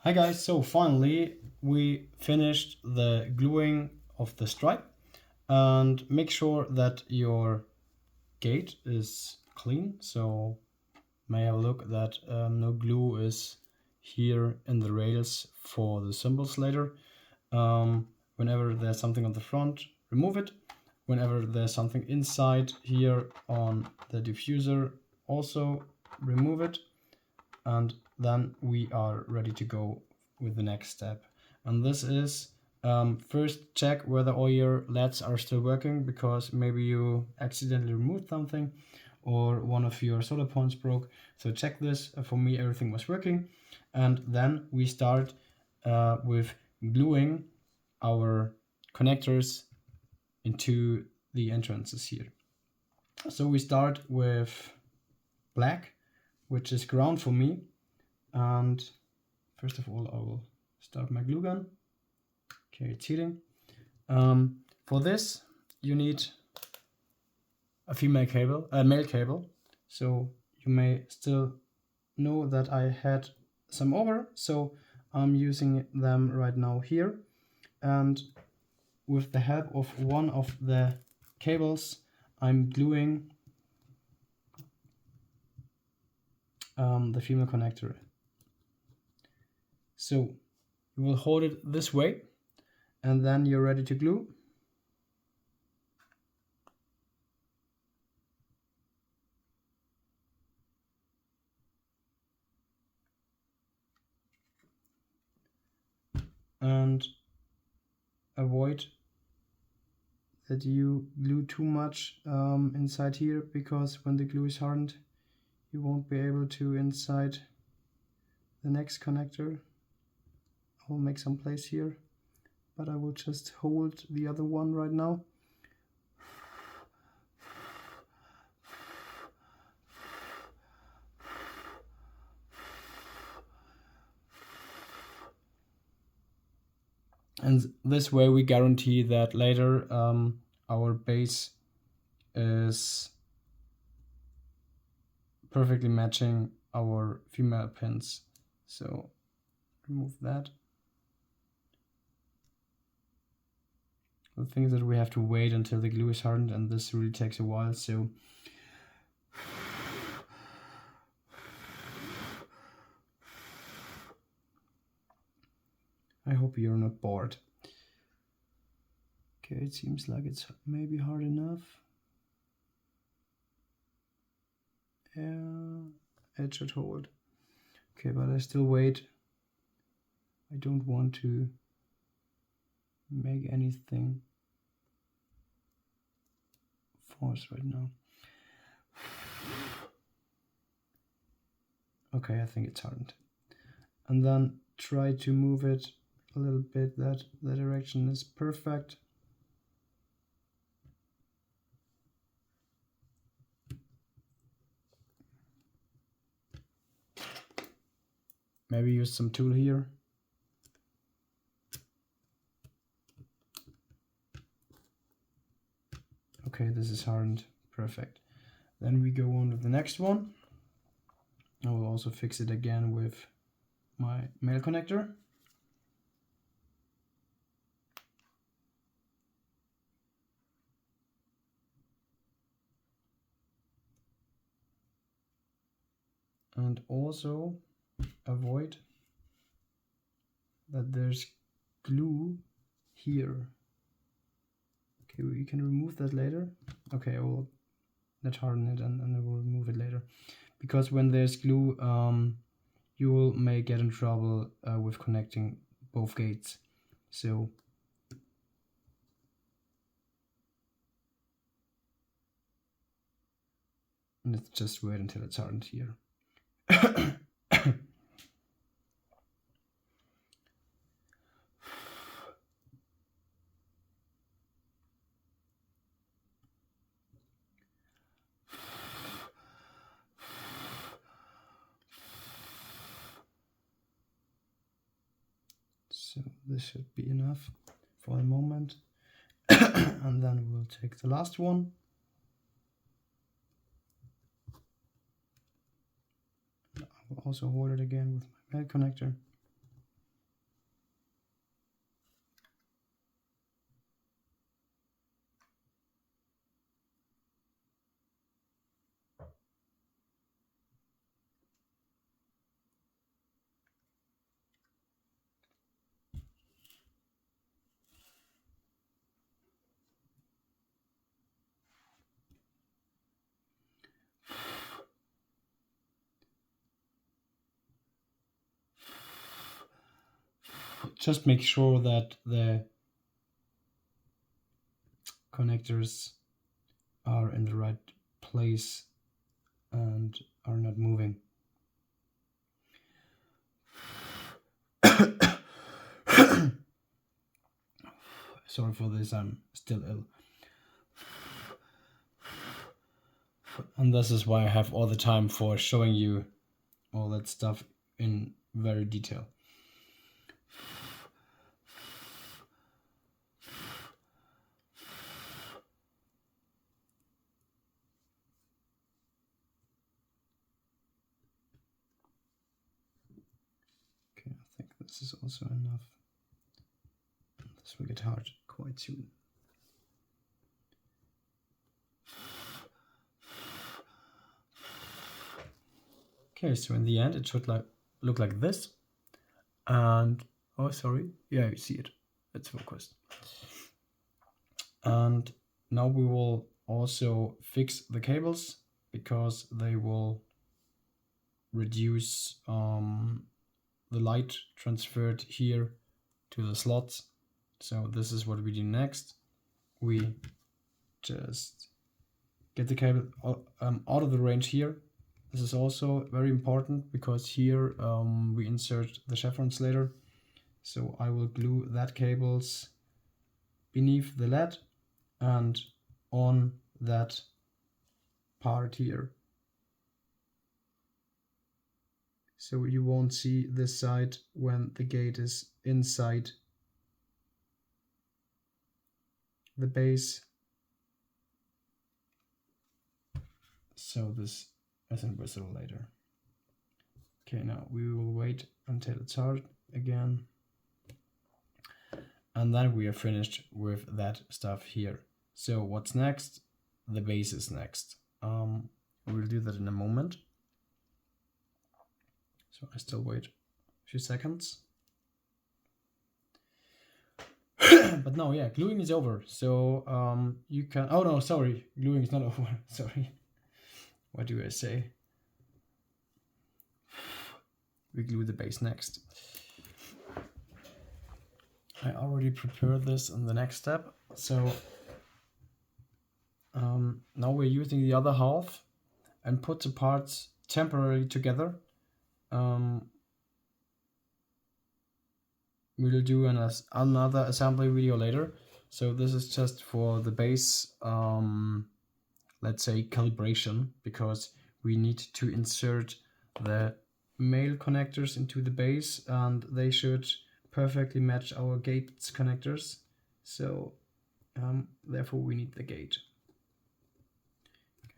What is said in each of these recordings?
Hi guys, so finally we finished the gluing of the stripe, and make sure that your gate is clean. So may have a look that no glue is here in the rails for the symbols later. Whenever there's something on the front, remove it. Whenever there's something inside here on the diffuser, also remove it. And then we are ready to go with the next step. And this is first check whether all your LEDs are still working, because maybe you accidentally removed something or one of your solder points broke. So check this. For me, everything was working. And then we start with gluing our connectors into the entrances here. So we start with black, which is ground for me. And first of all, I will start my glue gun. Okay, it's heating. For this, you need a male cable. So you may still know that I had some over, so I'm using them right now here. And with the help of one of the cables, I'm gluing the female connector. So you will hold it this way, and then you're ready to glue. And avoid that you glue too much inside here, because when the glue is hardened, you won't be able to inside the next connector. I will make some place here, but I will just hold the other one right now. And this way we guarantee that later our base is perfectly matching our female pins. So remove that. The thing is that we have to wait until the glue is hardened, and this really takes a while. So I hope you're not bored. Okay, it seems like it's maybe hard enough. Yeah, it should hold. Okay, but I still wait. I don't want to make anything force right now. Okay, I think it's hardened. And then try to move it a little bit that the direction is perfect. Maybe use some tool here. Okay, this is hardened. Perfect. Then we go on to the next one. I will also fix it again with my male connector. And also avoid that there's glue here. Okay, we can remove that later. Okay, I will let harden it, and I will remove it later. Because when there's glue, you may get in trouble with connecting both gates. So let's just wait until it's hardened here. So this should be enough for the moment. And then we'll take the last one. I will also hold it again with my male connector. just make sure that the connectors are in the right place and are not moving. Sorry for this, I'm still ill. And this is why I have all the time for showing you all that stuff in very detail. Okay, I think this is also enough. This will get hard quite soon. Okay, so in the end it should look like this. And oh, sorry, yeah, you see it, it's focused. And now we will also fix the cables because they will reduce the light transferred here to the slots. So this is what we do next. We just get the cable out of the range here. This is also very important because here we insert the chevrons later. So I will glue that cables beneath the LED and on that part here. So you won't see this side when the gate is inside the base. So this is invisible later. Okay, now we will wait until it's hard again. And then we are finished with that stuff here. So what's next? The base is next. We'll do that in a moment. So I still wait a few seconds. But no, yeah, gluing is over. So you can, oh no, sorry, gluing is not over, sorry. What do I say? We glue the base next. I already prepared this in the next step. So now we're using the other half and put the parts temporarily together. We'll do another assembly video later. So this is just for the base, let's say calibration, because we need to insert the male connectors into the base and they should perfectly match our gate's connectors. So therefore we need the gate.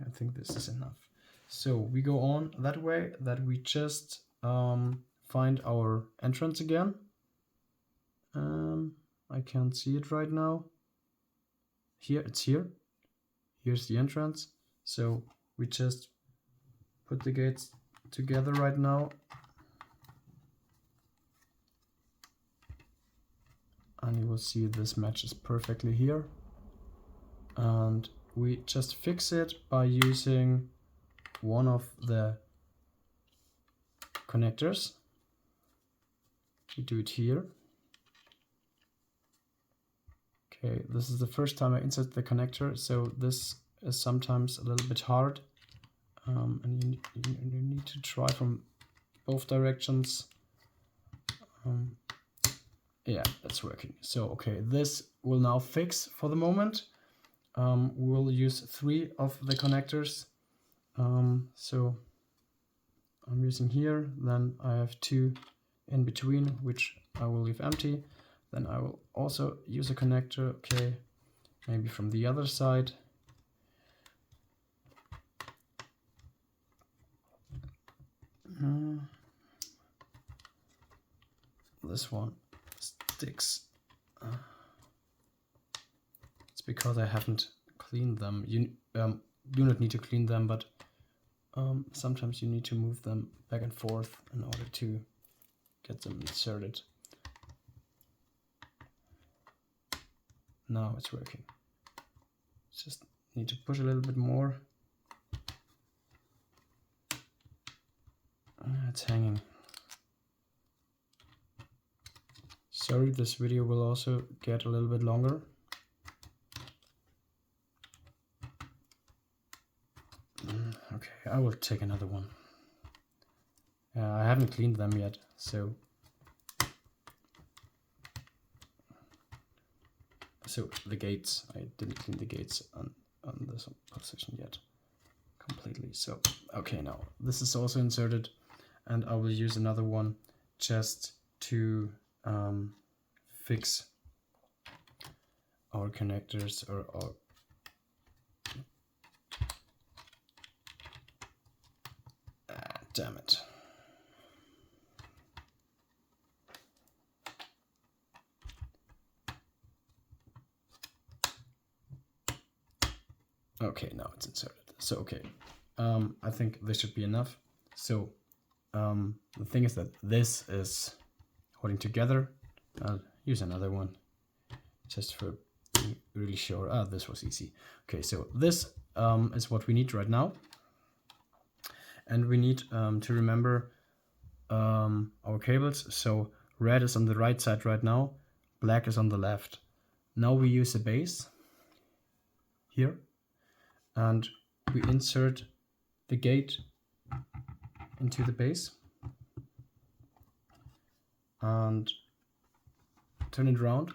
I think this is enough. So we go on that way, that we just find our entrance again. I can't see it right now. Here, it's here. Here's the entrance. So we just put the gates together right now. And you will see this matches perfectly here. And we just fix it by using one of the connectors. We do it here. Okay, this is the first time I insert the connector, so this is sometimes a little bit hard. And you need to try from both directions. Yeah, that's working. So, okay, this will now fix for the moment. We'll use 3 of the connectors. So I'm using here, then I have 2 in between, which I will leave empty. Then I will also use a connector, okay, maybe from the other side. This one sticks. It's because I haven't cleaned them. You do not need to clean them, but sometimes you need to move them back and forth in order to get them inserted. Now it's working. Just need to push a little bit more. It's hanging. Sorry, this video will also get a little bit longer. Okay, I will take another one. I haven't cleaned them yet, so the gates, I didn't clean the gates on this position yet completely. So okay, now this is also inserted, and I will use another one just to fix our connectors or our damn it. Okay, now it's inserted. So okay, I think this should be enough. So the thing is that this is holding together. I'll use another one just for being really sure. Ah, this was easy. Okay, so this is what we need right now. And we need to remember our cables. So red is on the right side right now, black is on the left. Now we use a base here, and we insert the gate into the base and turn it around.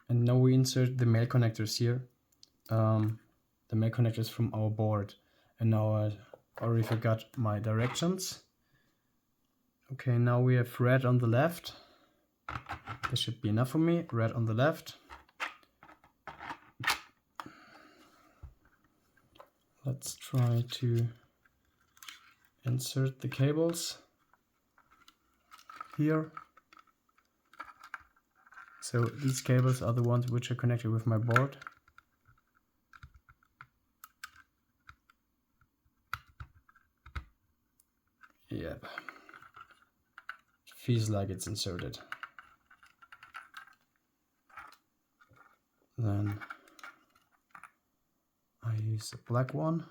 And now we insert the male connectors here, the male connectors from our board. And now I already forgot my directions. Okay, now we have red on the left. This should be enough for me. Red on the left. Let's try to insert the cables here. So these cables are the ones which are connected with my board. Yep. Feels like it's inserted. Then I use the black one.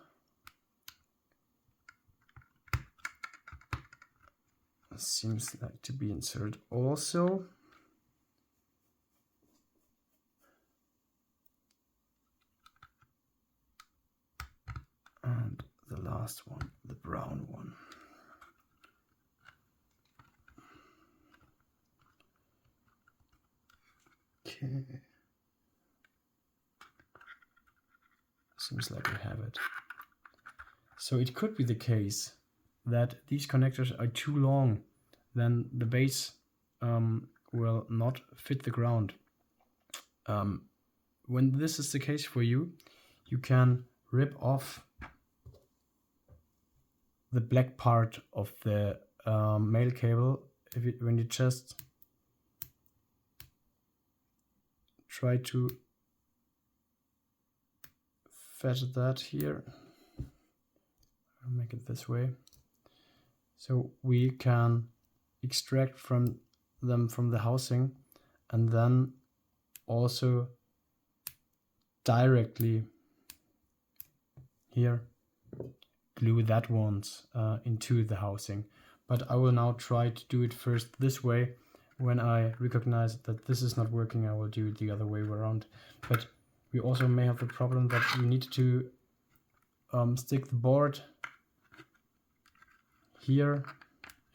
It seems like to be inserted also. And the last one, the brown one. Okay. Seems like we have it. So it could be the case that these connectors are too long, then the base will not fit the ground. When this is the case for you, you can rip off the black part of the male cable when you just try to fetch that here. I'll make it this way. So we can extract from them from the housing and then also directly here glue that ones into the housing. But I will now try to do it first this way. When I recognize that this is not working, I will do it the other way around. But we also may have the problem that we need to stick the board here.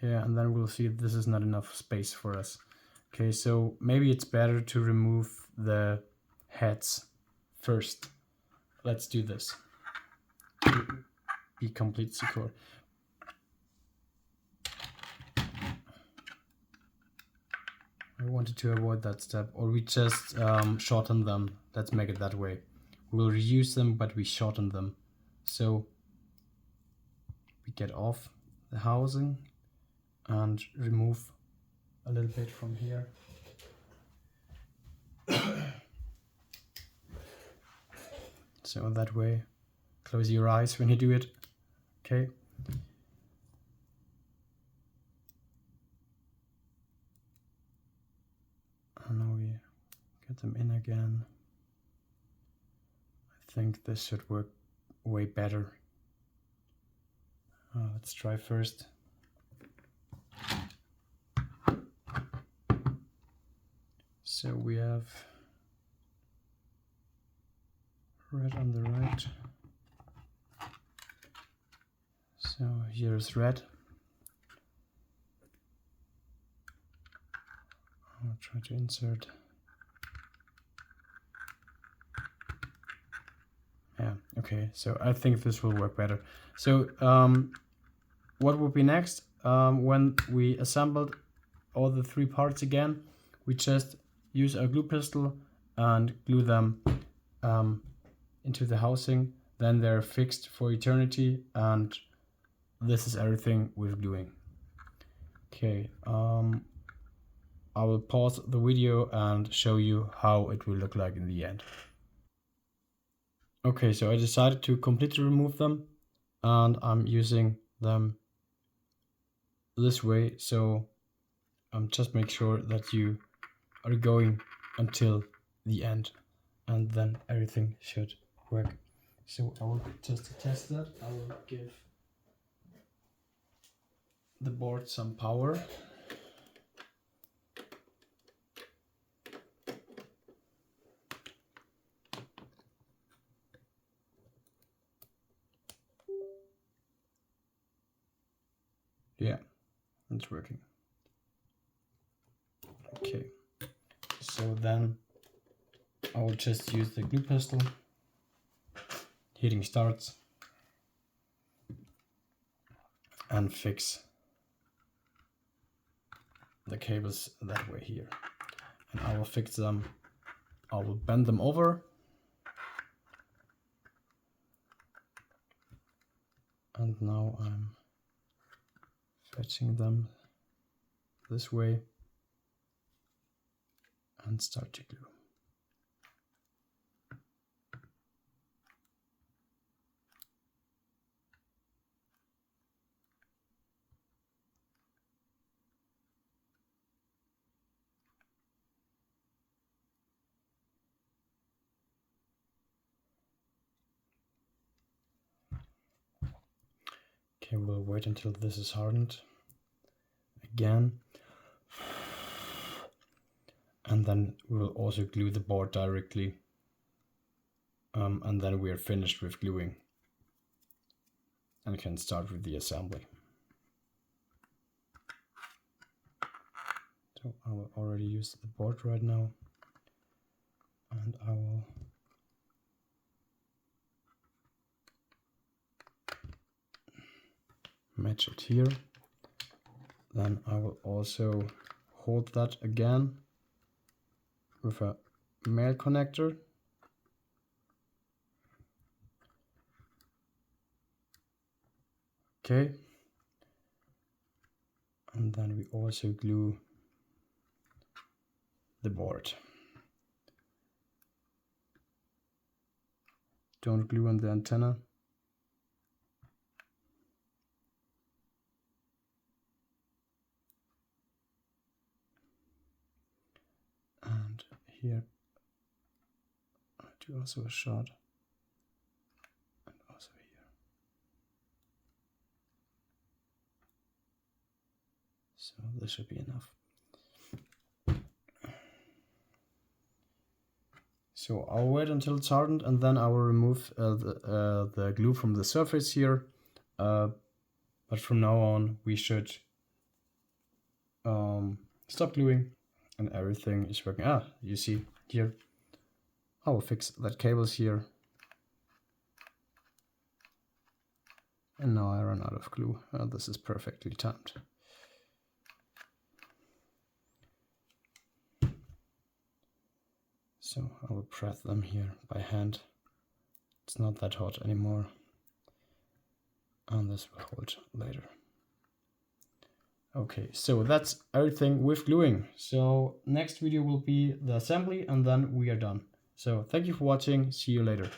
Yeah, and then we'll see this is not enough space for us. Okay, so maybe it's better to remove the heads first. Let's do this. Be completely secure. I wanted to avoid that step, or we just shorten them. Let's make it that way. We'll reuse them, but we shorten them. So we get off the housing and remove a little bit from here. So that way, close your eyes when you do it. Okay. And now we get them in again. I think this should work way better. Let's try first. So we have red on the right. So here's red. I'll try to insert. Yeah, okay, so I think this will work better. So what will be next? When we assembled all the three parts again, we just use our glue pistol and glue them into the housing. Then they're fixed for eternity, and this is everything with gluing. Okay, I will pause the video and show you how it will look like in the end. Okay, so I decided to completely remove them, and I'm using them this way, so just make sure that you are going until the end, and then everything should work. So I will just test that. I will give the board some power. Yeah, it's working. Okay, so then I will just use the glue pistol. Heating starts, and fix the cables that way here. And I will fix them. I will bend them over. And now I'm fetching them this way and start to glue. Okay, we'll wait until this is hardened again. And then we will also glue the board directly. And then we are finished with gluing and can start with the assembly. So I will already use the board right now, and I will match it here. Then I will also hold that again with a male connector. Okay. And then we also glue the board. Don't glue on the antenna. And here I do also a shot, and also here. So this should be enough. So I'll wait until it's hardened, and then I will remove the glue from the surface here. But from now on, we should stop gluing, and everything is working. You see here, I will fix that cables here. And now I run out of glue. This is perfectly timed. So I will press them here by hand. It's not that hot anymore. And this will hold later. Okay, so that's everything with gluing. So next video will be the assembly, and then we are done. So thank you for watching. See you later.